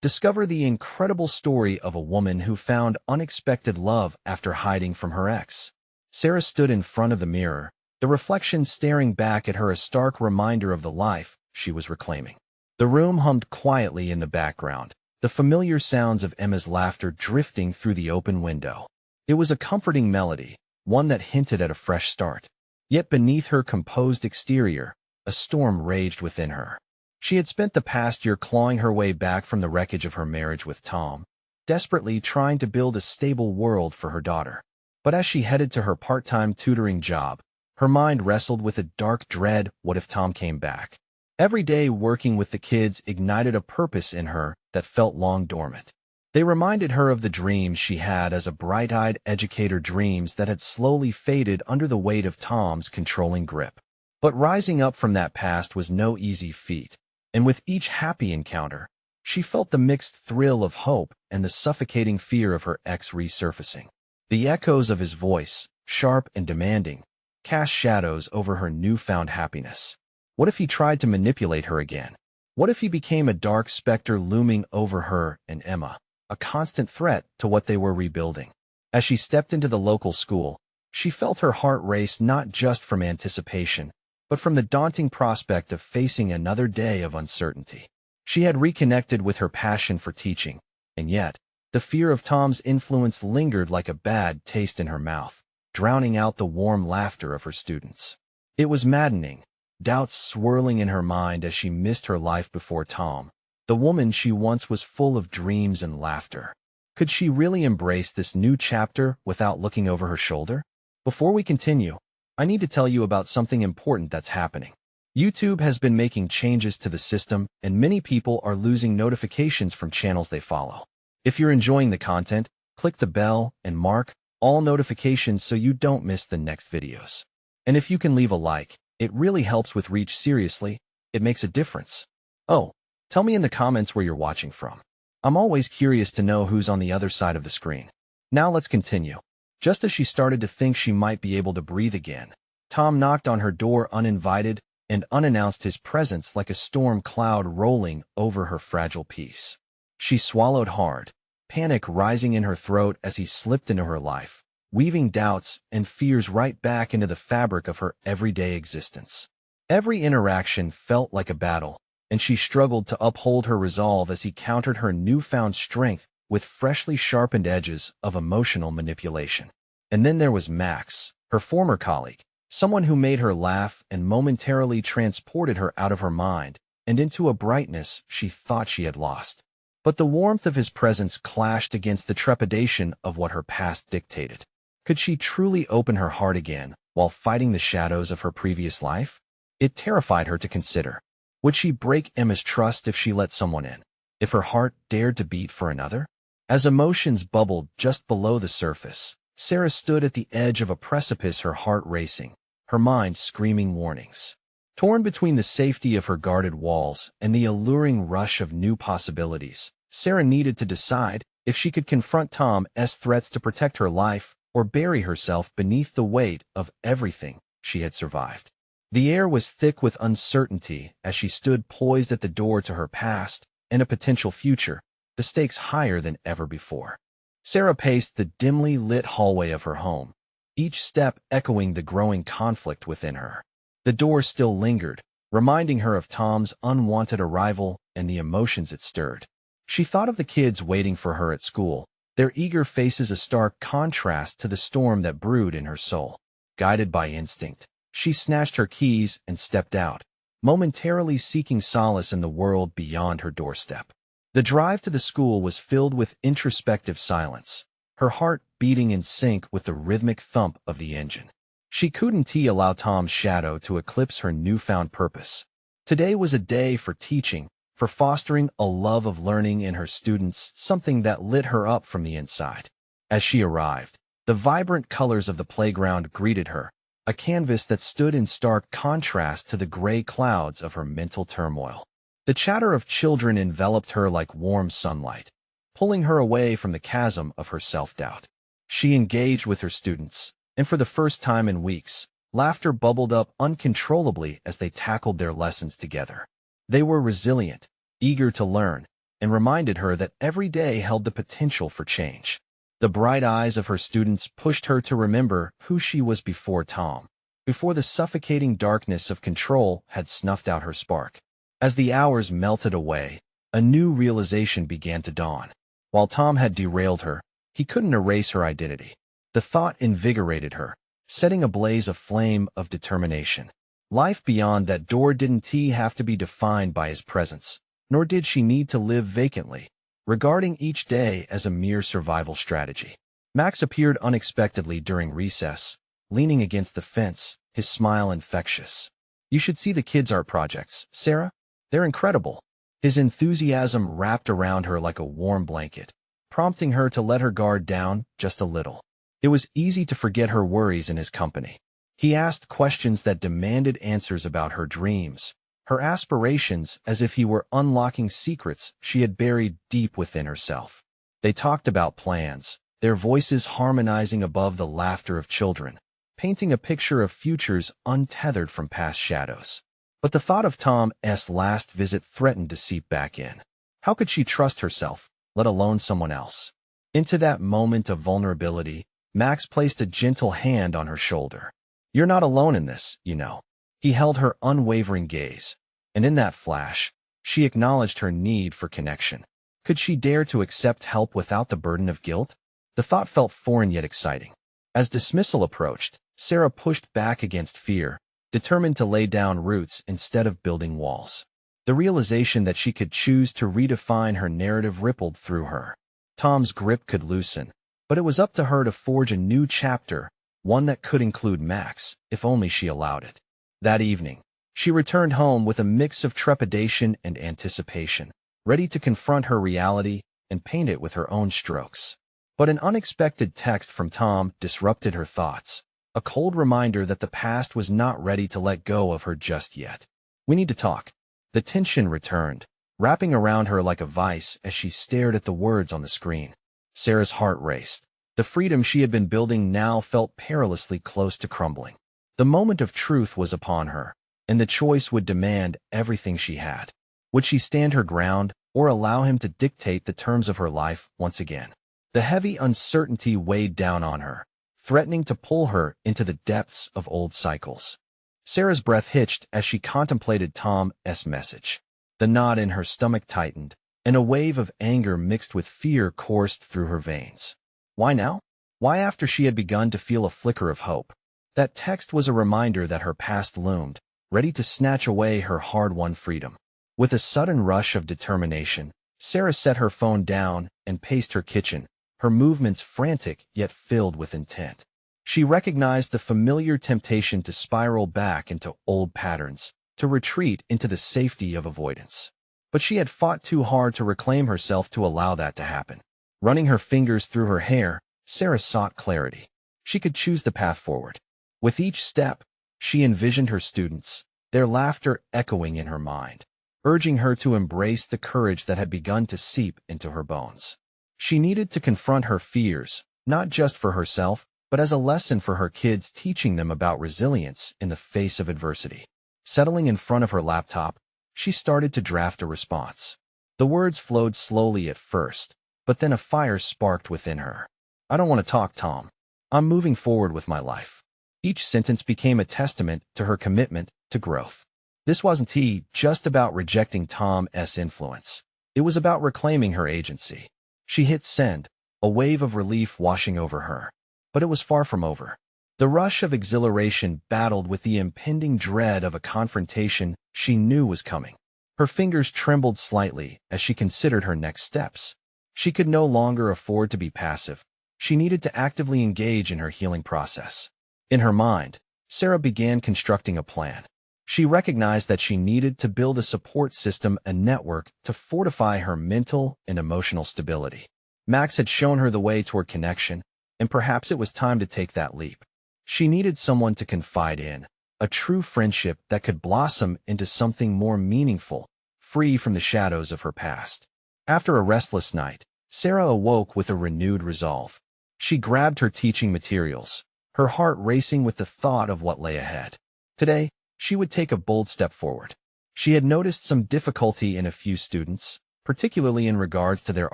Discover the incredible story of a woman who found unexpected love after hiding from her ex. Sarah stood in front of the mirror, the reflection staring back at her, a stark reminder of the life she was reclaiming. The room hummed quietly in the background, the familiar sounds of Emma's laughter drifting through the open window. It was a comforting melody, one that hinted at a fresh start. Yet beneath her composed exterior, a storm raged within her. She had spent the past year clawing her way back from the wreckage of her marriage with Tom, desperately trying to build a stable world for her daughter. But as she headed to her part-time tutoring job, her mind wrestled with a dark dread. What if Tom came back? Every day working with the kids ignited a purpose in her that felt long dormant. They reminded her of the dreams she had as a bright-eyed educator, dreams that had slowly faded under the weight of Tom's controlling grip. But rising up from that past was no easy feat, and with each happy encounter, she felt the mixed thrill of hope and the suffocating fear of her ex resurfacing. The echoes of his voice, sharp and demanding, cast shadows over her newfound happiness. What if he tried to manipulate her again? What if he became a dark specter looming over her and Emma, a constant threat to what they were rebuilding? As she stepped into the local school, she felt her heart race, not just from anticipation, but from the daunting prospect of facing another day of uncertainty. She had reconnected with her passion for teaching, and yet, the fear of Tom's influence lingered like a bad taste in her mouth, drowning out the warm laughter of her students. It was maddening, doubts swirling in her mind as she missed her life before Tom, the woman she once was, full of dreams and laughter. Could she really embrace this new chapter without looking over her shoulder? Before we continue, I need to tell you about something important that's happening. YouTube has been making changes to the system, and many people are losing notifications from channels they follow. If you're enjoying the content, click the bell and mark all notifications so you don't miss the next videos. And if you can leave a like, it really helps with reach. Seriously, it makes a difference. Oh, tell me in the comments where you're watching from. I'm always curious to know who's on the other side of the screen. Now let's continue. Just as she started to think she might be able to breathe again, Tom knocked on her door uninvited and unannounced, his presence like a storm cloud rolling over her fragile peace. She swallowed hard, panic rising in her throat as he slipped into her life, weaving doubts and fears right back into the fabric of her everyday existence. Every interaction felt like a battle, and she struggled to uphold her resolve as he countered her newfound strength with freshly sharpened edges of emotional manipulation. And then there was Max, her former colleague, someone who made her laugh and momentarily transported her out of her mind and into a brightness she thought she had lost. But the warmth of his presence clashed against the trepidation of what her past dictated. Could she truly open her heart again while fighting the shadows of her previous life? It terrified her to consider. Would she break Emma's trust if she let someone in? If her heart dared to beat for another? As emotions bubbled just below the surface, Sarah stood at the edge of a precipice, her heart racing, her mind screaming warnings. Torn between the safety of her guarded walls and the alluring rush of new possibilities, Sarah needed to decide if she could confront Tom's threats to protect her life or bury herself beneath the weight of everything she had survived. The air was thick with uncertainty as she stood poised at the door to her past and a potential future, the stakes higher than ever before. Sarah paced the dimly lit hallway of her home, each step echoing the growing conflict within her. The door still lingered, reminding her of Tom's unwanted arrival and the emotions it stirred. She thought of the kids waiting for her at school, their eager faces a stark contrast to the storm that brewed in her soul. Guided by instinct, she snatched her keys and stepped out, momentarily seeking solace in the world beyond her doorstep. The drive to the school was filled with introspective silence, her heart beating in sync with the rhythmic thump of the engine. She couldn't allow Tom's shadow to eclipse her newfound purpose. Today was a day for teaching, for fostering a love of learning in her students, something that lit her up from the inside. As she arrived, the vibrant colors of the playground greeted her, a canvas that stood in stark contrast to the gray clouds of her mental turmoil. The chatter of children enveloped her like warm sunlight, pulling her away from the chasm of her self-doubt. She engaged with her students, and for the first time in weeks, laughter bubbled up uncontrollably as they tackled their lessons together. They were resilient, eager to learn, and reminded her that every day held the potential for change. The bright eyes of her students pushed her to remember who she was before Tom, before the suffocating darkness of control had snuffed out her spark. As the hours melted away, a new realization began to dawn. While Tom had derailed her, he couldn't erase her identity. The thought invigorated her, setting ablaze a flame of determination. Life beyond that door didn't have to be defined by his presence, nor did she need to live vacantly, regarding each day as a mere survival strategy. Max appeared unexpectedly during recess, leaning against the fence, his smile infectious. "You should see the kids' art projects, Sarah. They're incredible." His enthusiasm wrapped around her like a warm blanket, prompting her to let her guard down just a little. It was easy to forget her worries in his company. He asked questions that demanded answers about her dreams, her aspirations, as if he were unlocking secrets she had buried deep within herself. They talked about plans, their voices harmonizing above the laughter of children, painting a picture of futures untethered from past shadows. But the thought of Tom's last visit threatened to seep back in. How could she trust herself, let alone someone else? Into that moment of vulnerability, Max placed a gentle hand on her shoulder. "You're not alone in this, you know." He held her unwavering gaze, and in that flash, she acknowledged her need for connection. Could she dare to accept help without the burden of guilt? The thought felt foreign yet exciting. As dismissal approached, Sarah pushed back against fear, determined to lay down roots instead of building walls. The realization that she could choose to redefine her narrative rippled through her. Tom's grip could loosen, but it was up to her to forge a new chapter, one that could include Max, if only she allowed it. That evening, she returned home with a mix of trepidation and anticipation, ready to confront her reality and paint it with her own strokes. But an unexpected text from Tom disrupted her thoughts, a cold reminder that the past was not ready to let go of her just yet. "We need to talk." The tension returned, wrapping around her like a vice as she stared at the words on the screen. Sarah's heart raced. The freedom she had been building now felt perilously close to crumbling. The moment of truth was upon her, and the choice would demand everything she had. Would she stand her ground, or allow him to dictate the terms of her life once again? The heavy uncertainty weighed down on her, threatening to pull her into the depths of old cycles. Sarah's breath hitched as she contemplated Tom's message. The knot in her stomach tightened, and a wave of anger mixed with fear coursed through her veins. Why now? Why after she had begun to feel a flicker of hope? That text was a reminder that her past loomed, ready to snatch away her hard-won freedom. With a sudden rush of determination, Sarah set her phone down and paced her kitchen, her movements frantic yet filled with intent. She recognized the familiar temptation to spiral back into old patterns, to retreat into the safety of avoidance. But she had fought too hard to reclaim herself to allow that to happen. Running her fingers through her hair, Sarah sought clarity. She could choose the path forward. With each step, she envisioned her students, their laughter echoing in her mind, urging her to embrace the courage that had begun to seep into her bones. She needed to confront her fears, not just for herself, but as a lesson for her kids, teaching them about resilience in the face of adversity. Settling in front of her laptop, she started to draft a response. The words flowed slowly at first, but then a fire sparked within her. "I don't want to talk, Tom. I'm moving forward with my life." Each sentence became a testament to her commitment to growth. This wasn't just about rejecting Tom's influence. It was about reclaiming her agency. She hit send, a wave of relief washing over her. But it was far from over. The rush of exhilaration battled with the impending dread of a confrontation she knew was coming. Her fingers trembled slightly as she considered her next steps. She could no longer afford to be passive. She needed to actively engage in her healing process. In her mind, Sarah began constructing a plan. She recognized that she needed to build a support system and network to fortify her mental and emotional stability. Max had shown her the way toward connection, and perhaps it was time to take that leap. She needed someone to confide in, a true friendship that could blossom into something more meaningful, free from the shadows of her past. After a restless night, Sarah awoke with a renewed resolve. She grabbed her teaching materials, her heart racing with the thought of what lay ahead. Today, she would take a bold step forward. She had noticed some difficulty in a few students, particularly in regards to their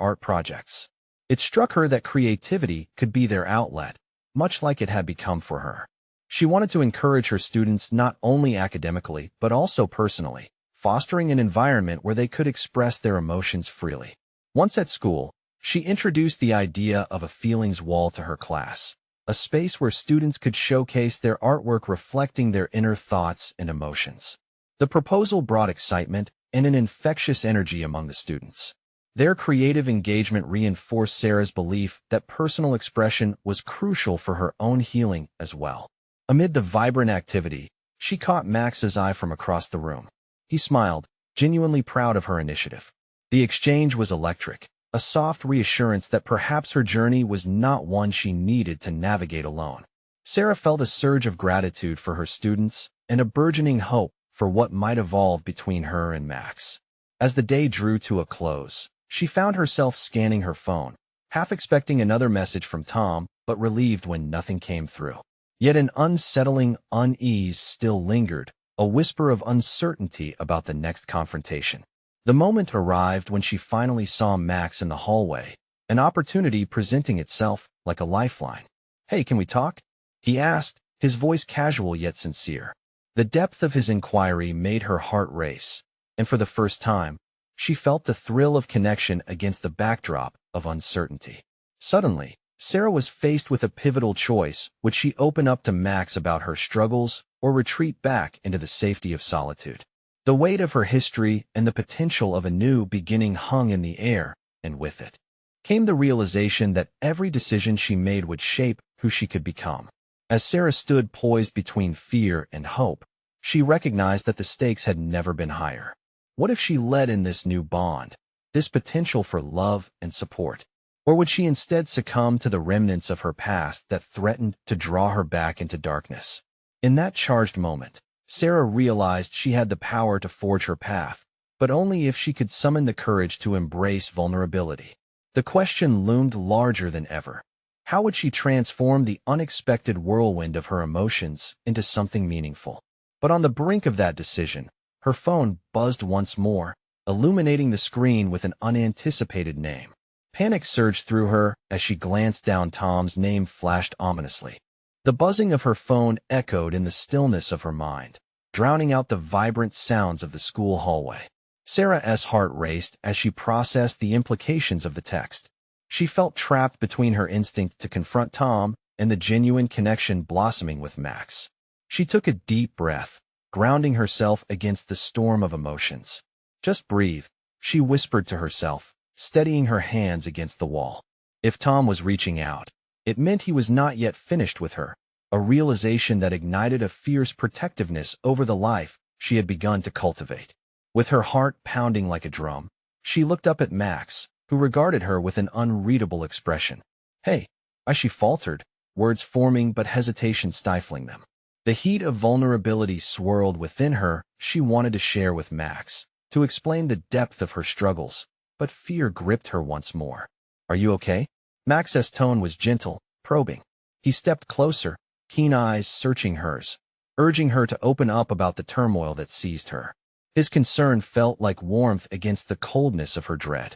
art projects. It struck her that creativity could be their outlet, much like it had become for her. She wanted to encourage her students not only academically but also personally, fostering an environment where they could express their emotions freely. Once at school, she introduced the idea of a feelings wall to her class, a space where students could showcase their artwork reflecting their inner thoughts and emotions. The proposal brought excitement and an infectious energy among the students. Their creative engagement reinforced Sarah's belief that personal expression was crucial for her own healing as well. Amid the vibrant activity, she caught Max's eye from across the room. He smiled, genuinely proud of her initiative. The exchange was electric, a soft reassurance that perhaps her journey was not one she needed to navigate alone. Sarah felt a surge of gratitude for her students and a burgeoning hope for what might evolve between her and Max. As the day drew to a close, she found herself scanning her phone, half expecting another message from Tom, but relieved when nothing came through. Yet an unsettling unease still lingered, a whisper of uncertainty about the next confrontation. The moment arrived when she finally saw Max in the hallway, an opportunity presenting itself like a lifeline. "Hey, can we talk?" he asked, his voice casual yet sincere. The depth of his inquiry made her heart race, and for the first time, she felt the thrill of connection against the backdrop of uncertainty. Suddenly, Sarah was faced with a pivotal choice. Would she open up to Max about her struggles or retreat back into the safety of solitude? The weight of her history and the potential of a new beginning hung in the air, and with it came the realization that every decision she made would shape who she could become. As Sarah stood poised between fear and hope, she recognized that the stakes had never been higher. What if she led in this new bond, this potential for love and support? Or would she instead succumb to the remnants of her past that threatened to draw her back into darkness? In that charged moment, Sarah realized she had the power to forge her path, but only if she could summon the courage to embrace vulnerability. The question loomed larger than ever. How would she transform the unexpected whirlwind of her emotions into something meaningful? But on the brink of that decision, her phone buzzed once more, illuminating the screen with an unanticipated name. Panic surged through her as she glanced down. Tom's name flashed ominously. The buzzing of her phone echoed in the stillness of her mind, drowning out the vibrant sounds of the school hallway. Sarah's heart raced as she processed the implications of the text. She felt trapped between her instinct to confront Tom and the genuine connection blossoming with Max. She took a deep breath, grounding herself against the storm of emotions. "Just breathe," she whispered to herself, steadying her hands against the wall. If Tom was reaching out, it meant he was not yet finished with her, a realization that ignited a fierce protectiveness over the life she had begun to cultivate. With her heart pounding like a drum, she looked up at Max, who regarded her with an unreadable expression. "Hey," she faltered, words forming but hesitation stifling them. The heat of vulnerability swirled within her. She wanted to share with Max, to explain the depth of her struggles, but fear gripped her once more. "Are you okay?" Max's tone was gentle, probing. He stepped closer, keen eyes searching hers, urging her to open up about the turmoil that seized her. His concern felt like warmth against the coldness of her dread.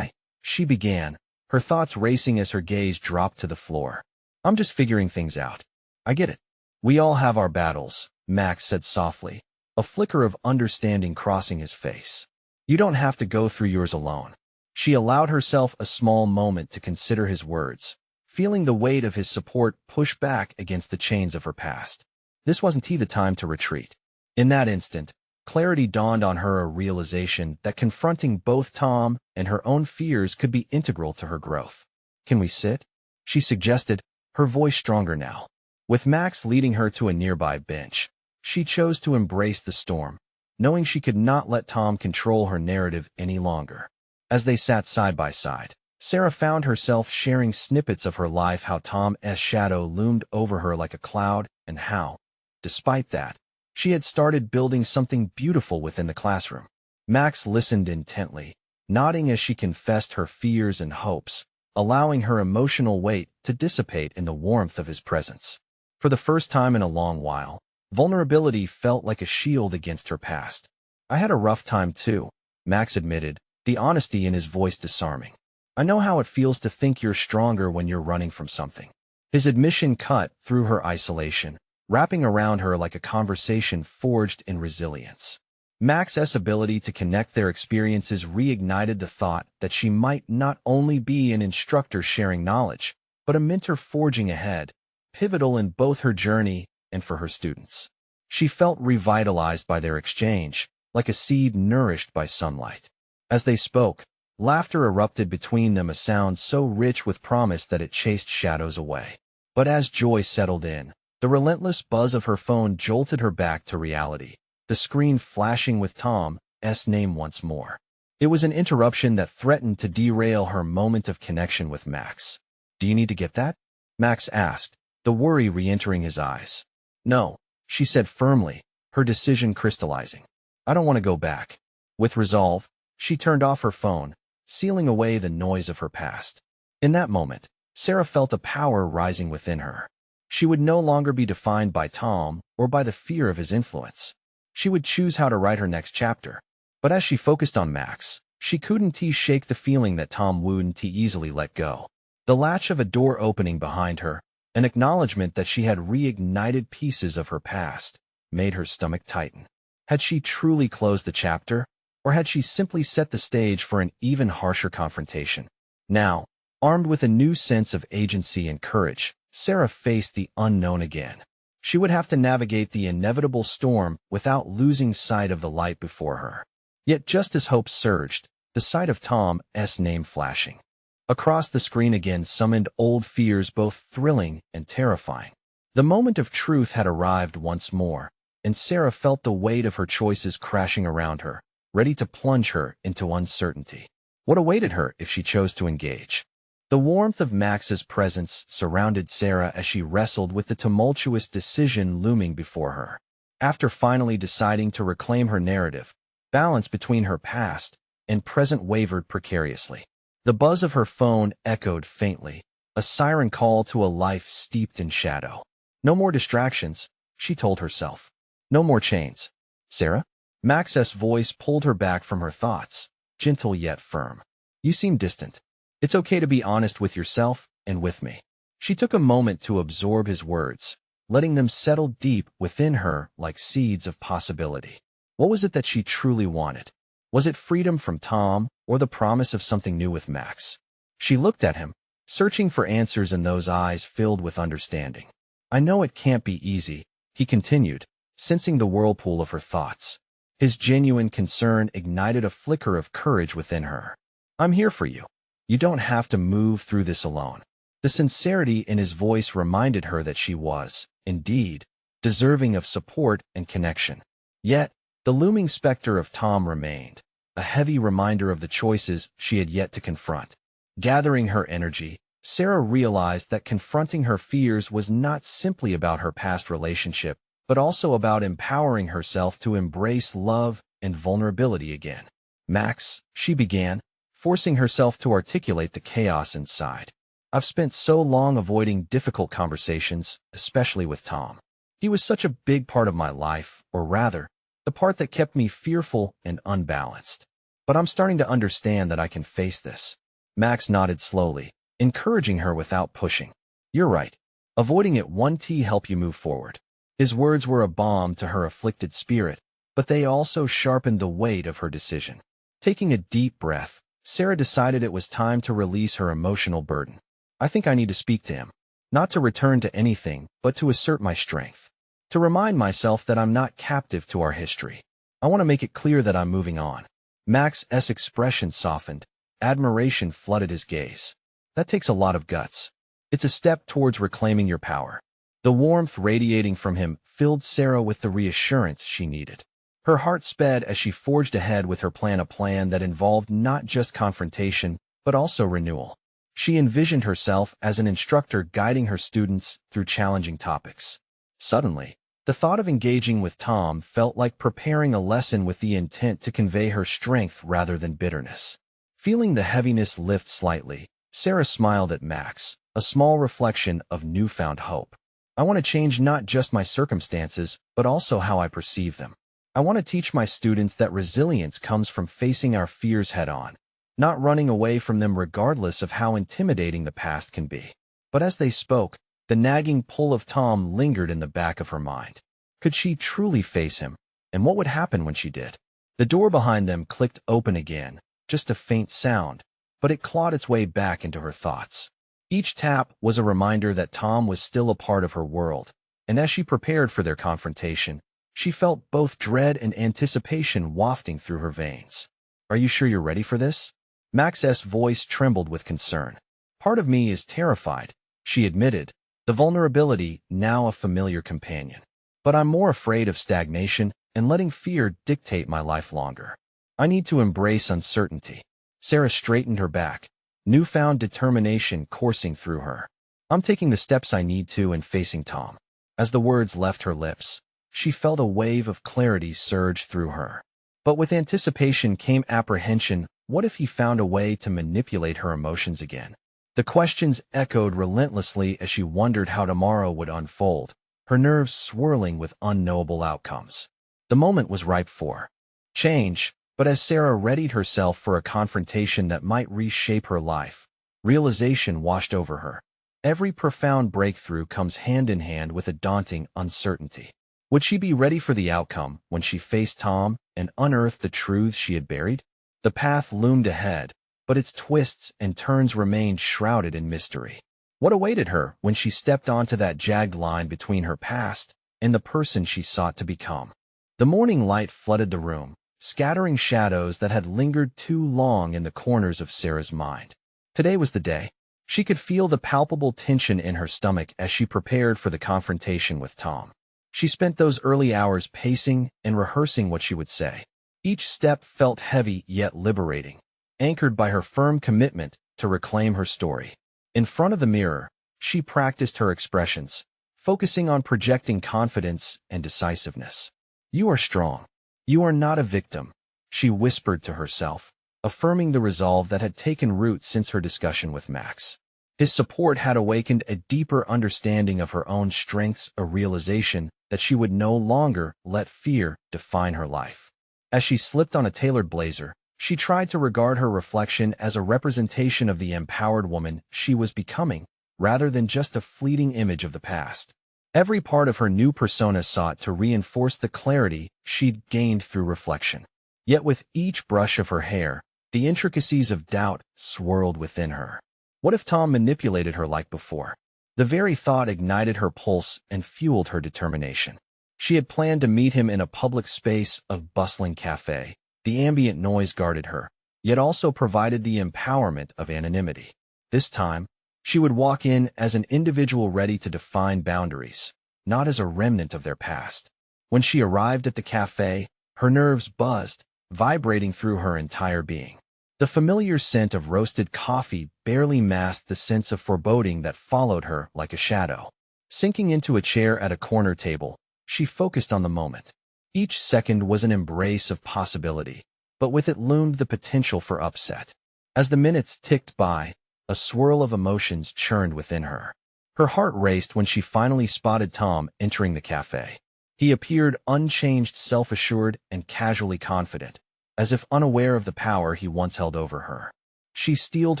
She began, her thoughts racing as her gaze dropped to the floor. "I'm just figuring things out. I get it. We all have our battles," Max said softly, a flicker of understanding crossing his face. "You don't have to go through yours alone." She allowed herself a small moment to consider his words, feeling the weight of his support push back against the chains of her past. This wasn't the time to retreat. In that instant, clarity dawned on her, a realization that confronting both Tom and her own fears could be integral to her growth. "Can we sit?" she suggested, her voice stronger now. With Max leading her to a nearby bench, she chose to embrace the storm, knowing she could not let Tom control her narrative any longer. As they sat side by side, Sarah found herself sharing snippets of her life, how Tom's shadow loomed over her like a cloud, and how, despite that, she had started building something beautiful within the classroom. Max listened intently, nodding as she confessed her fears and hopes, allowing her emotional weight to dissipate in the warmth of his presence. For the first time in a long while, vulnerability felt like a shield against her past. "I had a rough time too," Max admitted, the honesty in his voice disarming. "I know how it feels to think you're stronger when you're running from something." His admission cut through her isolation, wrapping around her like a conversation forged in resilience. Max's ability to connect their experiences reignited the thought that she might not only be an instructor sharing knowledge, but a mentor forging ahead, pivotal in both her journey and for her students. She felt revitalized by their exchange, like a seed nourished by sunlight. As they spoke, laughter erupted between them, a sound so rich with promise that it chased shadows away. But as joy settled in, the relentless buzz of her phone jolted her back to reality, the screen flashing with Tom's name once more. It was an interruption that threatened to derail her moment of connection with Max. "Do you need to get that?" Max asked, the worry re-entering his eyes. "No," she said firmly, her decision crystallizing. "I don't want to go back." With resolve, she turned off her phone, sealing away the noise of her past. In that moment, Sarah felt a power rising within her. She would no longer be defined by Tom or by the fear of his influence. She would choose how to write her next chapter. But as she focused on Max, she couldn't shake the feeling that Tom wouldn't easily let go. The latch of a door opening behind her, an acknowledgement that she had reignited pieces of her past, made her stomach tighten. Had she truly closed the chapter, or had she simply set the stage for an even harsher confrontation? Now, armed with a new sense of agency and courage, Sarah faced the unknown again. She would have to navigate the inevitable storm without losing sight of the light before her. Yet just as hope surged, the sight of Tom's name flashing across the screen again summoned old fears, both thrilling and terrifying. The moment of truth had arrived once more, and Sarah felt the weight of her choices crashing around her, ready to plunge her into uncertainty. What awaited her if she chose to engage? The warmth of Max's presence surrounded Sarah as she wrestled with the tumultuous decision looming before her. After finally deciding to reclaim her narrative, balance between her past and present wavered precariously. The buzz of her phone echoed faintly, a siren call to a life steeped in shadow. No more distractions, she told herself. No more chains. "Sarah?" Max's voice pulled her back from her thoughts, gentle yet firm. "You seem distant. It's okay to be honest with yourself and with me." She took a moment to absorb his words, letting them settle deep within her like seeds of possibility. What was it that she truly wanted? Was it freedom from Tom or the promise of something new with Max? She looked at him, searching for answers in those eyes filled with understanding. "I know it can't be easy," he continued, sensing the whirlpool of her thoughts. His genuine concern ignited a flicker of courage within her. "I'm here for you. You don't have to move through this alone." The sincerity in his voice reminded her that she was, indeed, deserving of support and connection. Yet, the looming specter of Tom remained, a heavy reminder of the choices she had yet to confront. Gathering her energy, Sarah realized that confronting her fears was not simply about her past relationship, but also about empowering herself to embrace love and vulnerability again. "Max," she began, forcing herself to articulate the chaos inside. "I've spent so long avoiding difficult conversations, especially with Tom. He was such a big part of my life, or rather, the part that kept me fearful and unbalanced. But I'm starting to understand that I can face this." Max nodded slowly, encouraging her without pushing. "You're right. Avoiding it won't help you move forward." His words were a balm to her afflicted spirit, but they also sharpened the weight of her decision. Taking a deep breath, Sarah decided it was time to release her emotional burden. "I think I need to speak to him. Not to return to anything, but to assert my strength. To remind myself that I'm not captive to our history. I want to make it clear that I'm moving on." Max's expression softened. Admiration flooded his gaze. "That takes a lot of guts. It's a step towards reclaiming your power." The warmth radiating from him filled Sarah with the reassurance she needed. Her heart sped as she forged ahead with her plan, a plan that involved not just confrontation, but also renewal. She envisioned herself as an instructor guiding her students through challenging topics. Suddenly, the thought of engaging with Tom felt like preparing a lesson with the intent to convey her strength rather than bitterness. Feeling the heaviness lift slightly, Sarah smiled at Max, a small reflection of newfound hope. "I want to change not just my circumstances, but also how I perceive them. I want to teach my students that resilience comes from facing our fears head-on, not running away from them regardless of how intimidating the past can be. But as they spoke, the nagging pull of Tom lingered in the back of her mind. Could she truly face him? And what would happen when she did? The door behind them clicked open again, just a faint sound, but it clawed its way back into her thoughts. Each tap was a reminder that Tom was still a part of her world, and as she prepared for their confrontation, she felt both dread and anticipation wafting through her veins. Are you sure you're ready for this? Max's voice trembled with concern. Part of me is terrified, she admitted, the vulnerability now a familiar companion. But I'm more afraid of stagnation and letting fear dictate my life longer. I need to embrace uncertainty. Sarah straightened her back, newfound determination coursing through her. I'm taking the steps I need to and facing Tom. As the words left her lips, she felt a wave of clarity surge through her. But with anticipation came apprehension. What if he found a way to manipulate her emotions again? The questions echoed relentlessly as she wondered how tomorrow would unfold, her nerves swirling with unknowable outcomes. The moment was ripe for change, but as Sarah readied herself for a confrontation that might reshape her life, realization washed over her. Every profound breakthrough comes hand in hand with a daunting uncertainty. Would she be ready for the outcome when she faced Tom and unearthed the truths she had buried? The path loomed ahead, but its twists and turns remained shrouded in mystery. What awaited her when she stepped onto that jagged line between her past and the person she sought to become? The morning light flooded the room, scattering shadows that had lingered too long in the corners of Sarah's mind. Today was the day. She could feel the palpable tension in her stomach as she prepared for the confrontation with Tom. She spent those early hours pacing and rehearsing what she would say. Each step felt heavy yet liberating, anchored by her firm commitment to reclaim her story. In front of the mirror, she practiced her expressions, focusing on projecting confidence and decisiveness. You are strong. You are not a victim, she whispered to herself, affirming the resolve that had taken root since her discussion with Max. His support had awakened a deeper understanding of her own strengths, a realization that she would no longer let fear define her life. As she slipped on a tailored blazer, she tried to regard her reflection as a representation of the empowered woman she was becoming, rather than just a fleeting image of the past. Every part of her new persona sought to reinforce the clarity she'd gained through reflection. Yet with each brush of her hair, the intricacies of doubt swirled within her. What if Tom manipulated her like before? The very thought ignited her pulse and fueled her determination. She had planned to meet him in a public space, a bustling cafe. The ambient noise guarded her, yet also provided the empowerment of anonymity. This time, she would walk in as an individual ready to define boundaries, not as a remnant of their past. When she arrived at the cafe, her nerves buzzed, vibrating through her entire being. The familiar scent of roasted coffee barely masked the sense of foreboding that followed her like a shadow. Sinking into a chair at a corner table, she focused on the moment. Each second was an embrace of possibility, but with it loomed the potential for upset. As the minutes ticked by, a swirl of emotions churned within her. Her heart raced when she finally spotted Tom entering the cafe. He appeared unchanged, self-assured, and casually confident, as if unaware of the power he once held over her. She steeled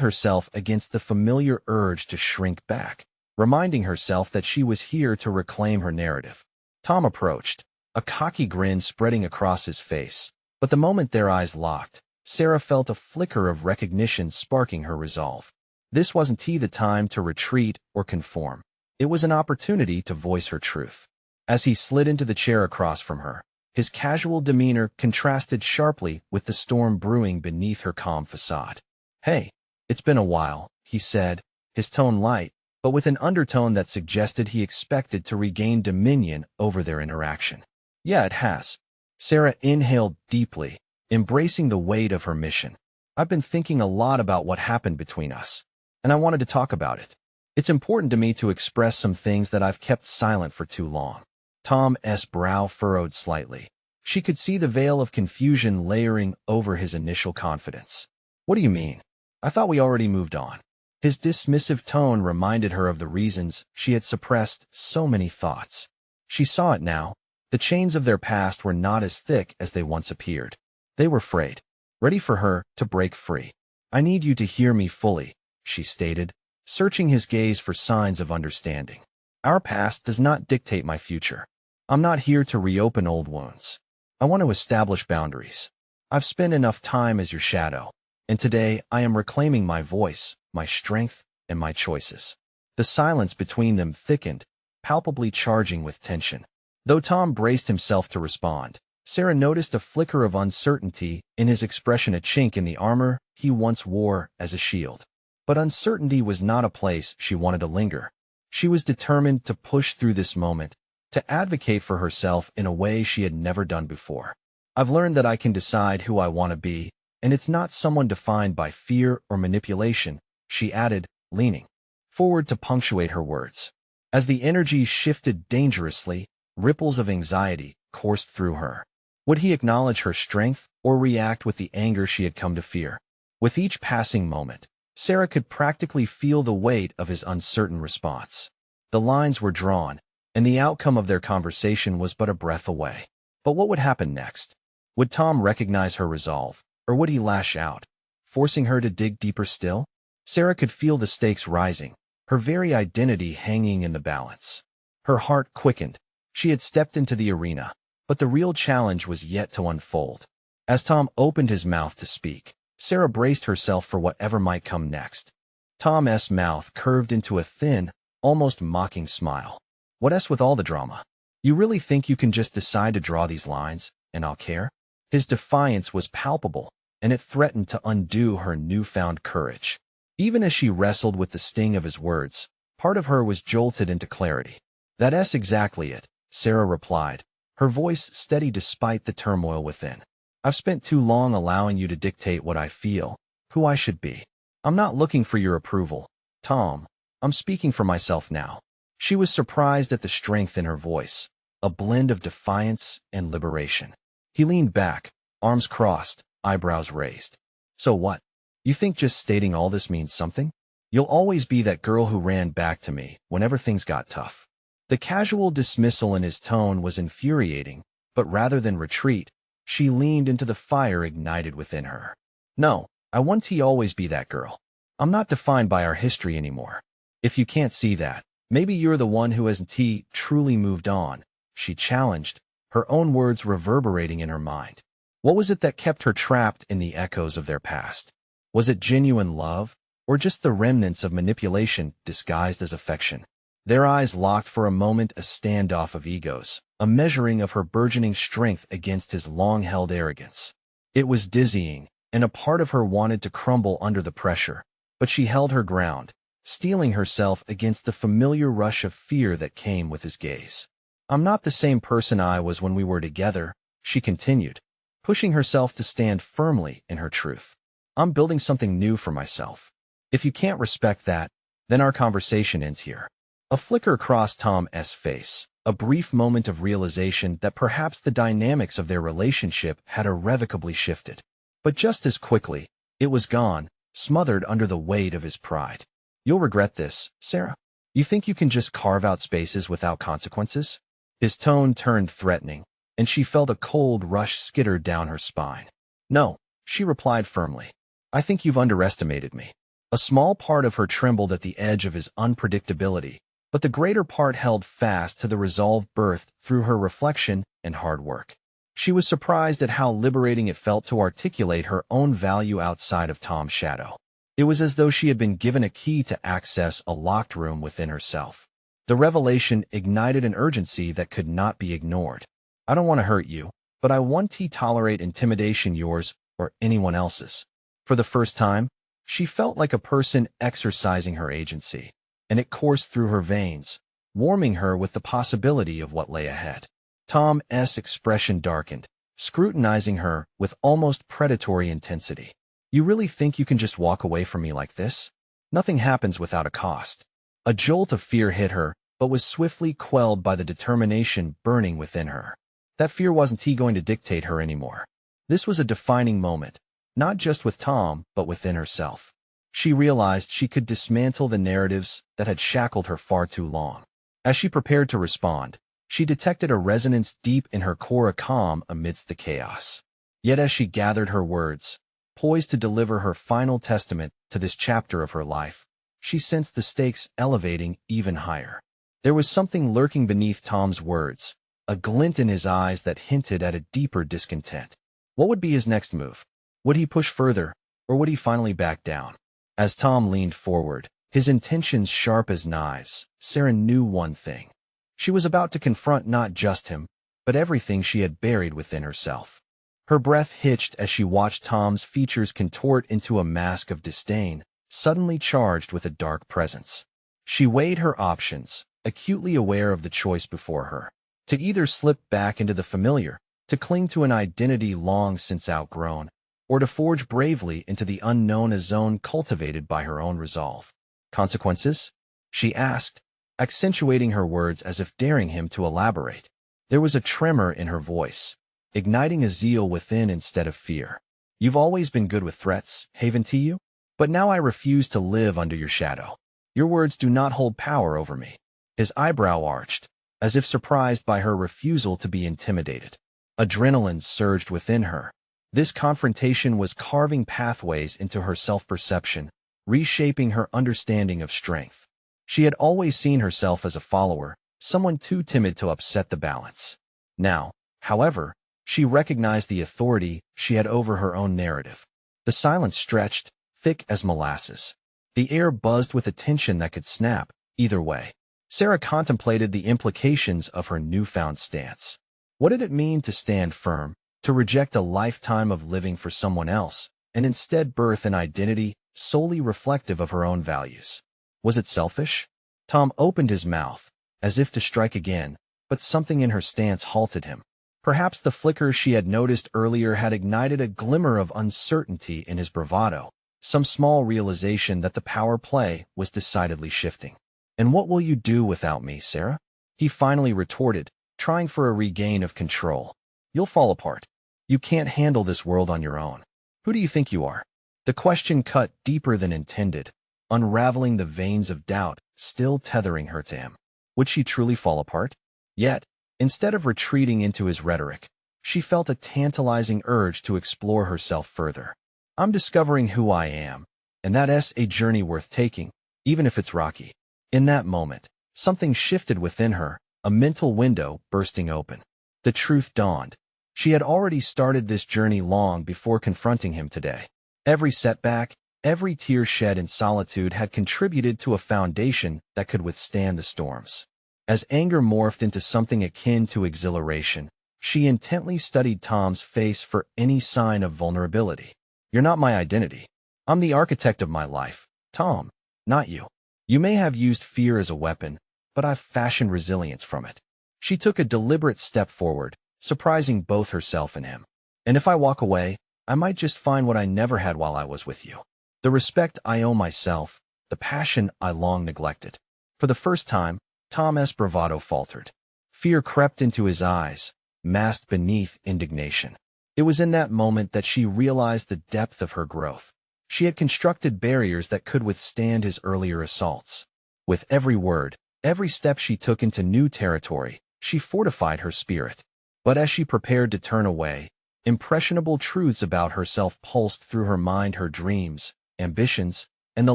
herself against the familiar urge to shrink back, reminding herself that she was here to reclaim her narrative. Tom approached, a cocky grin spreading across his face, but the moment their eyes locked, Sarah felt a flicker of recognition sparking her resolve. This wasn't the time to retreat or conform. It was an opportunity to voice her truth. As he slid into the chair across from her, his casual demeanor contrasted sharply with the storm brewing beneath her calm facade. "Hey, it's been a while," he said, his tone light, but with an undertone that suggested he expected to regain dominion over their interaction. "Yeah, it has." Sarah inhaled deeply, embracing the weight of her mission. "I've been thinking a lot about what happened between us, and I wanted to talk about it. It's important to me to express some things that I've kept silent for too long." Tom's brow furrowed slightly. She could see the veil of confusion layering over his initial confidence. "What do you mean? I thought we already moved on." His dismissive tone reminded her of the reasons she had suppressed so many thoughts. She saw it now. The chains of their past were not as thick as they once appeared. They were frayed, ready for her to break free. "I need you to hear me fully," she stated, searching his gaze for signs of understanding. "Our past does not dictate my future. I'm not here to reopen old wounds. I want to establish boundaries. I've spent enough time as your shadow, and today I am reclaiming my voice, my strength, and my choices." The silence between them thickened, palpably charging with tension. Though Tom braced himself to respond, Sarah noticed a flicker of uncertainty in his expression, a chink in the armor he once wore as a shield. But uncertainty was not a place she wanted to linger. She was determined to push through this moment, to advocate for herself in a way she had never done before. "I've learned that I can decide who I want to be, and it's not someone defined by fear or manipulation," she added, leaning forward to punctuate her words. As the energy shifted dangerously, ripples of anxiety coursed through her. Would he acknowledge her strength or react with the anger she had come to fear? With each passing moment, Sarah could practically feel the weight of his uncertain response. The lines were drawn, and the outcome of their conversation was but a breath away. But what would happen next? Would Tom recognize her resolve, or would he lash out, forcing her to dig deeper still? Sarah could feel the stakes rising, her very identity hanging in the balance. Her heart quickened. She had stepped into the arena, but the real challenge was yet to unfold. As Tom opened his mouth to speak, Sarah braced herself for whatever might come next. Tom's mouth curved into a thin, almost mocking smile. "What's with all the drama? You really think you can just decide to draw these lines, and I'll care?" His defiance was palpable, and it threatened to undo her newfound courage. Even as she wrestled with the sting of his words, part of her was jolted into clarity. "That's exactly it," Sarah replied, her voice steady despite the turmoil within. "I've spent too long allowing you to dictate what I feel, who I should be. I'm not looking for your approval, Tom. I'm speaking for myself now." She was surprised at the strength in her voice, a blend of defiance and liberation. He leaned back, arms crossed, eyebrows raised. "So what? You think just stating all this means something? You'll always be that girl who ran back to me whenever things got tough." The casual dismissal in his tone was infuriating, but rather than retreat, she leaned into the fire ignited within her. "No, I want to always be that girl. I'm not defined by our history anymore. If you can't see that, maybe you're the one who hasn't truly moved on," she challenged, her own words reverberating in her mind. What was it that kept her trapped in the echoes of their past? Was it genuine love, or just the remnants of manipulation disguised as affection? Their eyes locked for a moment, a standoff of egos, a measuring of her burgeoning strength against his long-held arrogance. It was dizzying, and a part of her wanted to crumble under the pressure, but she held her ground, steeling herself against the familiar rush of fear that came with his gaze. "I'm not the same person I was when we were together," she continued, pushing herself to stand firmly in her truth. "I'm building something new for myself. If you can't respect that, then our conversation ends here." A flicker crossed Tom's face, a brief moment of realization that perhaps the dynamics of their relationship had irrevocably shifted. But just as quickly, it was gone, smothered under the weight of his pride. "You'll regret this, Sarah. You think you can just carve out spaces without consequences?" His tone turned threatening, and she felt a cold rush skitter down her spine. "No," she replied firmly. "I think you've underestimated me." A small part of her trembled at the edge of his unpredictability, but the greater part held fast to the resolve birthed through her reflection and hard work. She was surprised at how liberating it felt to articulate her own value outside of Tom's shadow. It was as though she had been given a key to access a locked room within herself. The revelation ignited an urgency that could not be ignored. "I don't want to hurt you, but I want to tolerate intimidation, yours or anyone else's." For the first time, she felt like a person exercising her agency, and it coursed through her veins, warming her with the possibility of what lay ahead. Tom's expression darkened, scrutinizing her with almost predatory intensity. "You really think you can just walk away from me like this? Nothing happens without a cost." A jolt of fear hit her, but was swiftly quelled by the determination burning within her. That fear wasn't going to dictate her anymore. This was a defining moment, not just with Tom, but within herself. She realized she could dismantle the narratives that had shackled her far too long. As she prepared to respond, She detected a resonance deep in her core, a calm amidst the chaos. Yet as she gathered her words, poised to deliver her final testament to this chapter of her life, she sensed the stakes elevating even higher. There was something lurking beneath Tom's words, a glint in his eyes that hinted at a deeper discontent. What would be his next move? Would he push further, or would he finally back down? As Tom leaned forward, his intentions sharp as knives, Sarah knew one thing. She was about to confront not just him, but everything she had buried within herself. Her breath hitched as she watched Tom's features contort into a mask of disdain, suddenly charged with a dark presence. She weighed her options, acutely aware of the choice before her. To either slip back into the familiar, to cling to an identity long since outgrown, or to forge bravely into the unknown, a zone cultivated by her own resolve. Consequences? She asked, accentuating her words as if daring him to elaborate. There was a tremor in her voice, igniting a zeal within instead of fear. You've always been good with threats, haven't you? But now I refuse to live under your shadow. Your words do not hold power over me. His eyebrow arched, as if surprised by her refusal to be intimidated. Adrenaline surged within her. This confrontation was carving pathways into her self-perception, reshaping her understanding of strength. She had always seen herself as a follower, someone too timid to upset the balance. Now, however, she recognized the authority she had over her own narrative. The silence stretched, thick as molasses. The air buzzed with a tension that could snap either way. Sarah contemplated the implications of her newfound stance. What did it mean to stand firm, to reject a lifetime of living for someone else, and instead birth an identity solely reflective of her own values? Was it selfish? Tom opened his mouth, as if to strike again, but something in her stance halted him. Perhaps the flicker she had noticed earlier had ignited a glimmer of uncertainty in his bravado, some small realization that the power play was decidedly shifting. And what will you do without me, Sarah? He finally retorted, trying for a regain of control. You'll fall apart. You can't handle this world on your own. Who do you think you are? The question cut deeper than intended, unraveling the veins of doubt still tethering her to him. Would she truly fall apart? Yet, instead of retreating into his rhetoric, she felt a tantalizing urge to explore herself further. I'm discovering who I am, and that's a journey worth taking, even if it's rocky. In that moment, something shifted within her, a mental window bursting open. The truth dawned. She had already started this journey long before confronting him today. Every setback, every tear shed in solitude had contributed to a foundation that could withstand the storms. As anger morphed into something akin to exhilaration, she intently studied Tom's face for any sign of vulnerability. You're not my identity. I'm the architect of my life, Tom, not you. You may have used fear as a weapon, but I've fashioned resilience from it. She took a deliberate step forward, surprising both herself and him. And if I walk away, I might just find what I never had while I was with you. The respect I owe myself, the passion I long neglected. For the first time, Tom's bravado faltered. Fear crept into his eyes, masked beneath indignation. It was in that moment that she realized the depth of her growth. She had constructed barriers that could withstand his earlier assaults. With every word, every step she took into new territory, she fortified her spirit. But as she prepared to turn away, impressionable truths about herself pulsed through her mind, her dreams, ambitions, and the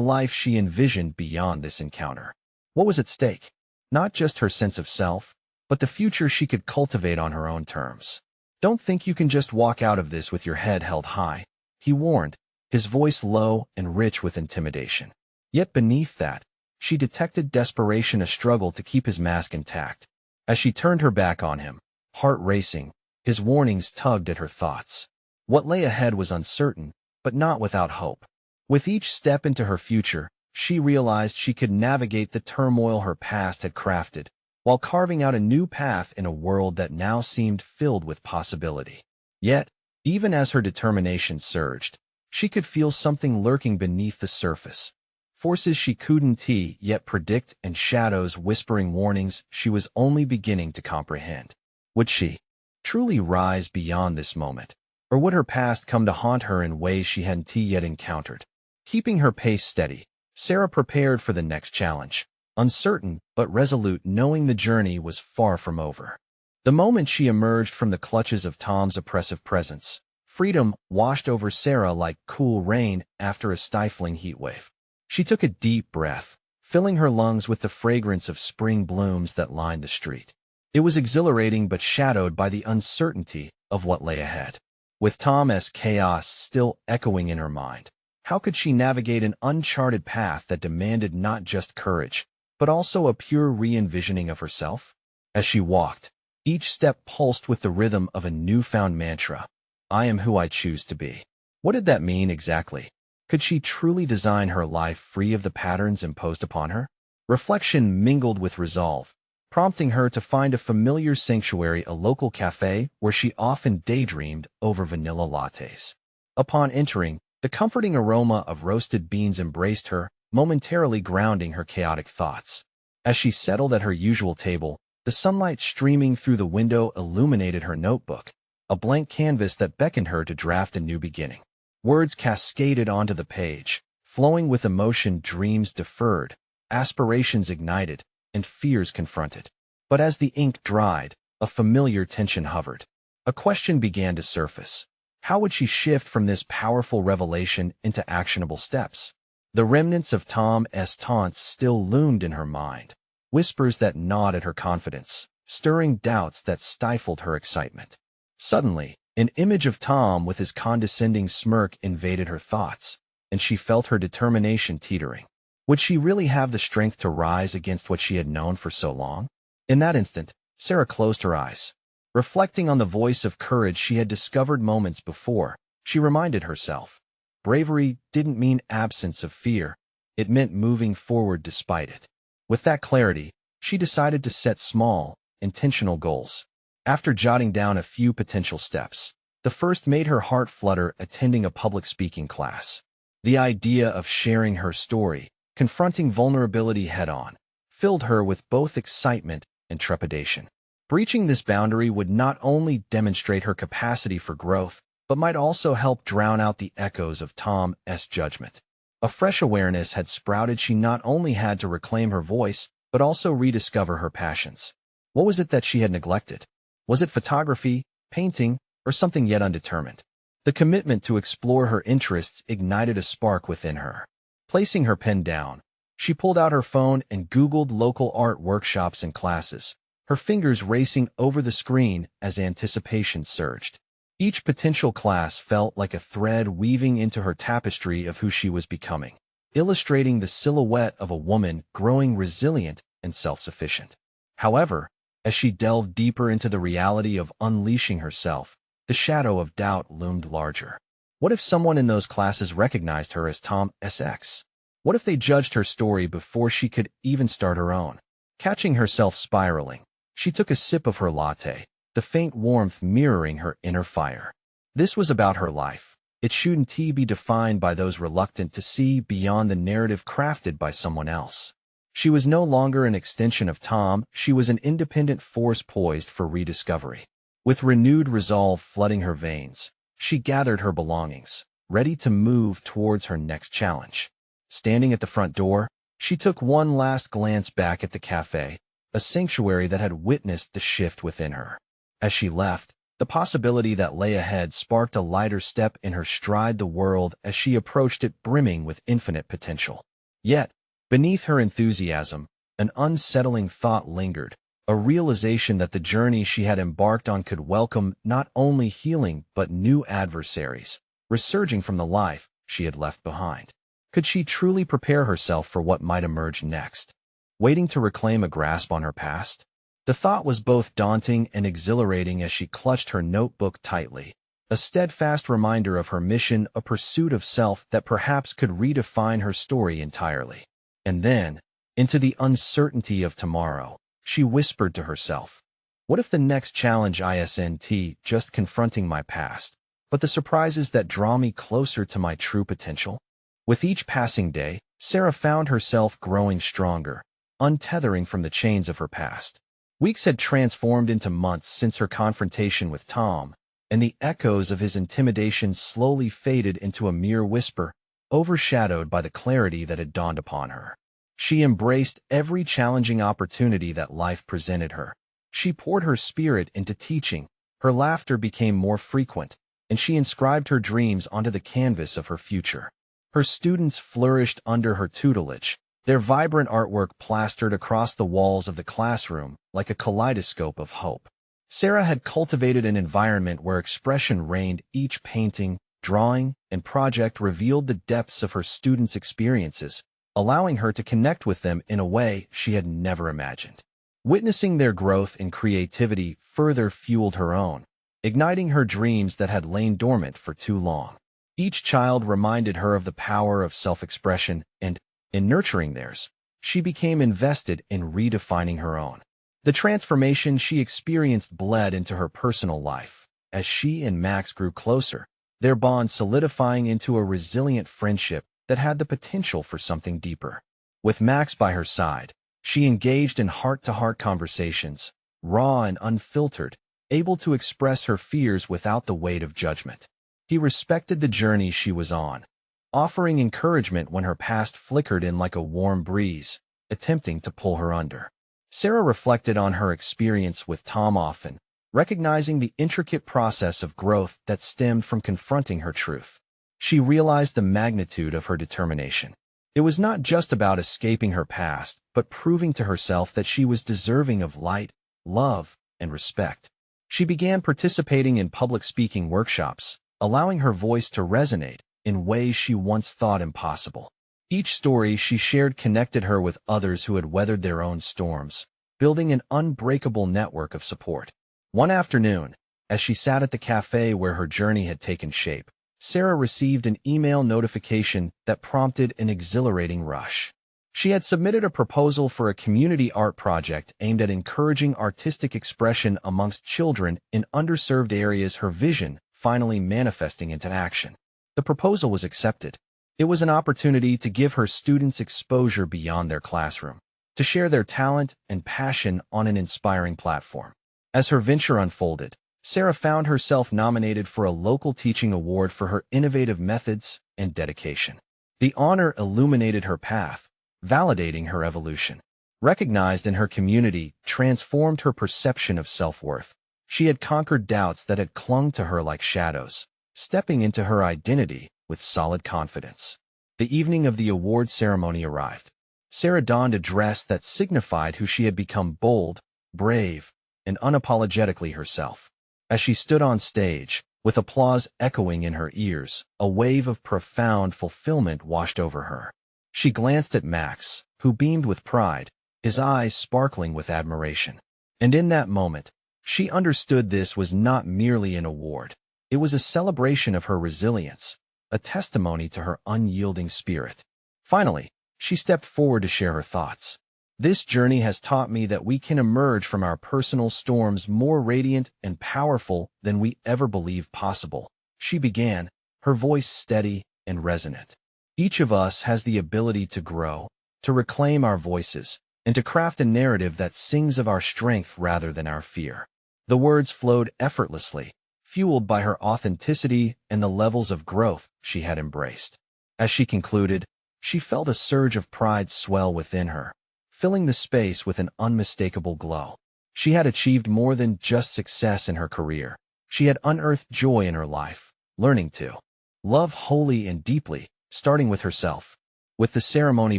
life she envisioned beyond this encounter. What was at stake? Not just her sense of self, but the future she could cultivate on her own terms. Don't think you can just walk out of this with your head held high, he warned, his voice low and rich with intimidation. Yet beneath that, she detected desperation, a struggle to keep his mask intact. As she turned her back on him, heart racing, his warnings tugged at her thoughts. What lay ahead was uncertain, but not without hope. With each step into her future, she realized she could navigate the turmoil her past had crafted, while carving out a new path in a world that now seemed filled with possibility. Yet, even as her determination surged, she could feel something lurking beneath the surface. Forces she couldn't yet predict and shadows whispering warnings she was only beginning to comprehend. Would she truly rise beyond this moment, or would her past come to haunt her in ways she hadn't yet encountered? Keeping her pace steady, Sarah prepared for the next challenge. uncertain but resolute, knowing the journey was far from over. The moment she emerged from the clutches of Tom's oppressive presence, freedom washed over Sarah like cool rain after a stifling heatwave. She took a deep breath, filling her lungs with the fragrance of spring blooms that lined the street. It was exhilarating but shadowed by the uncertainty of what lay ahead. With Tom's chaos still echoing in her mind, how could she navigate an uncharted path that demanded not just courage, but also a pure re-envisioning of herself? As she walked, each step pulsed with the rhythm of a newfound mantra: I am who I choose to be. What did that mean exactly? Could she truly design her life free of the patterns imposed upon her? Reflection mingled with resolve, prompting her to find a familiar sanctuary, a local cafe where she often daydreamed over vanilla lattes. Upon entering, the comforting aroma of roasted beans embraced her, momentarily grounding her chaotic thoughts. As she settled at her usual table, the sunlight streaming through the window illuminated her notebook, a blank canvas that beckoned her to draft a new beginning. Words cascaded onto the page, flowing with emotion, dreams deferred, aspirations ignited, and fears confronted. But as the ink dried, a familiar tension hovered. A question began to surface. How would she shift from this powerful revelation into actionable steps? The remnants of Tom's taunts still loomed in her mind, whispers that gnawed at her confidence, stirring doubts that stifled her excitement. Suddenly, an image of Tom with his condescending smirk invaded her thoughts, and she felt her determination teetering. Would she really have the strength to rise against what she had known for so long? In that instant, Sarah closed her eyes. Reflecting on the voice of courage she had discovered moments before, she reminded herself, bravery didn't mean absence of fear, it meant moving forward despite it. With that clarity, she decided to set small, intentional goals. After jotting down a few potential steps, the first made her heart flutter: attending a public speaking class. The idea of sharing her story, confronting vulnerability head-on, filled her with both excitement and trepidation. Breaching this boundary would not only demonstrate her capacity for growth, but might also help drown out the echoes of Tom's judgment. A fresh awareness had sprouted. She not only had to reclaim her voice, but also rediscover her passions. What was it that she had neglected? Was it photography, painting, or something yet undetermined? The commitment to explore her interests ignited a spark within her. Placing her pen down, she pulled out her phone and Googled local art workshops and classes, her fingers racing over the screen as anticipation surged. Each potential class felt like a thread weaving into her tapestry of who she was becoming, illustrating the silhouette of a woman growing resilient and self-sufficient. However, as she delved deeper into the reality of unleashing herself, the shadow of doubt loomed larger. What if someone in those classes recognized her as Tom's ex? What if they judged her story before she could even start her own? Catching herself spiraling, she took a sip of her latte, the faint warmth mirroring her inner fire. This was about her life. It shouldn't be defined by those reluctant to see beyond the narrative crafted by someone else. She was no longer an extension of Tom, she was an independent force poised for rediscovery. With renewed resolve flooding her veins, she gathered her belongings, ready to move towards her next challenge. Standing at the front door, she took one last glance back at the cafe, a sanctuary that had witnessed the shift within her. As she left, the possibility that lay ahead sparked a lighter step in her stride, the world as she approached it brimming with infinite potential. Yet, beneath her enthusiasm, an unsettling thought lingered, a realization that the journey she had embarked on could welcome not only healing but new adversaries, resurging from the life she had left behind. Could she truly prepare herself for what might emerge next, waiting to reclaim a grasp on her past? The thought was both daunting and exhilarating as she clutched her notebook tightly, a steadfast reminder of her mission, a pursuit of self that perhaps could redefine her story entirely. And then, into the uncertainty of tomorrow, she whispered to herself, what if the next challenge isn't just confronting my past, but the surprises that draw me closer to my true potential? With each passing day, Sarah found herself growing stronger, untethering from the chains of her past. Weeks had transformed into months since her confrontation with Tom, and the echoes of his intimidation slowly faded into a mere whisper, overshadowed by the clarity that had dawned upon her. She embraced every challenging opportunity that life presented her. She poured her spirit into teaching, her laughter became more frequent, and she inscribed her dreams onto the canvas of her future. Her students flourished under her tutelage, their vibrant artwork plastered across the walls of the classroom like a kaleidoscope of hope. Sarah had cultivated an environment where expression reigned. Each painting, drawing, and project revealed the depths of her students' experiences, allowing her to connect with them in a way she had never imagined. Witnessing their growth in creativity further fueled her own, igniting her dreams that had lain dormant for too long. Each child reminded her of the power of self-expression, and, in nurturing theirs, she became invested in redefining her own. The transformation she experienced bled into her personal life. As she and Max grew closer, their bond solidifying into a resilient friendship that had the potential for something deeper. With Max by her side, she engaged in heart-to-heart conversations, raw and unfiltered, able to express her fears without the weight of judgment. He respected the journey she was on, offering encouragement when her past flickered in like a warm breeze, attempting to pull her under. Sarah reflected on her experience with Tom often, recognizing the intricate process of growth that stemmed from confronting her truth. She realized the magnitude of her determination. It was not just about escaping her past, but proving to herself that she was deserving of light, love, and respect. She began participating in public speaking workshops, allowing her voice to resonate in ways she once thought impossible. Each story she shared connected her with others who had weathered their own storms, building an unbreakable network of support. One afternoon, as she sat at the cafe where her journey had taken shape, Sarah received an email notification that prompted an exhilarating rush. She had submitted a proposal for a community art project aimed at encouraging artistic expression amongst children in underserved areas, her vision finally manifesting into action. The proposal was accepted. It was an opportunity to give her students exposure beyond their classroom, to share their talent and passion on an inspiring platform. As her venture unfolded, Sarah found herself nominated for a local teaching award for her innovative methods and dedication. The honor illuminated her path, validating her evolution. Recognized in her community, transformed her perception of self-worth. She had conquered doubts that had clung to her like shadows, stepping into her identity with solid confidence. The evening of the award ceremony arrived. Sarah donned a dress that signified who she had become: bold, brave, and unapologetically herself. As she stood on stage, with applause echoing in her ears, a wave of profound fulfillment washed over her. She glanced at Max, who beamed with pride, his eyes sparkling with admiration. And in that moment, she understood this was not merely an award. It was a celebration of her resilience, a testimony to her unyielding spirit. Finally, she stepped forward to share her thoughts. This journey has taught me that we can emerge from our personal storms more radiant and powerful than we ever believed possible. She began, her voice steady and resonant. Each of us has the ability to grow, to reclaim our voices, and to craft a narrative that sings of our strength rather than our fear. The words flowed effortlessly, fueled by her authenticity and the levels of growth she had embraced. As she concluded, she felt a surge of pride swell within her, filling the space with an unmistakable glow. She had achieved more than just success in her career. She had unearthed joy in her life, learning to love wholly and deeply, starting with herself. With the ceremony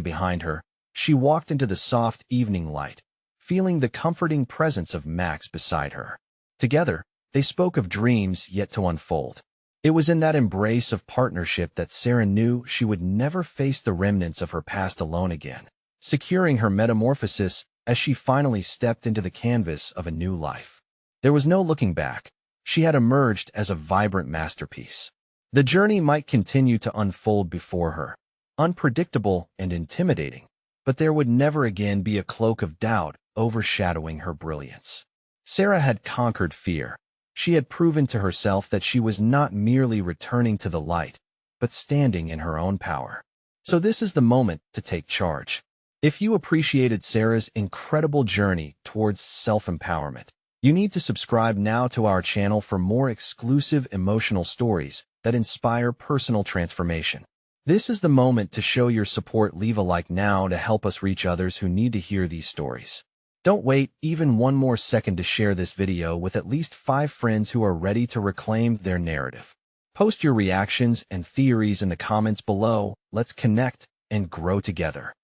behind her, she walked into the soft evening light, feeling the comforting presence of Max beside her. Together, they spoke of dreams yet to unfold. It was in that embrace of partnership that Sarah knew she would never face the remnants of her past alone again, securing her metamorphosis as she finally stepped into the canvas of a new life. There was no looking back. She had emerged as a vibrant masterpiece. The journey might continue to unfold before her, unpredictable and intimidating, but there would never again be a cloak of doubt overshadowing her brilliance. Sarah had conquered fear. She had proven to herself that she was not merely returning to the light, but standing in her own power. So this is the moment to take charge. If you appreciated Sarah's incredible journey towards self-empowerment, you need to subscribe now to our channel for more exclusive emotional stories that inspire personal transformation. This is the moment to show your support. Leave a like now to help us reach others who need to hear these stories. Don't wait even one more second to share this video with at least 5 friends who are ready to reclaim their narrative. Post your reactions and theories in the comments below. Let's connect and grow together.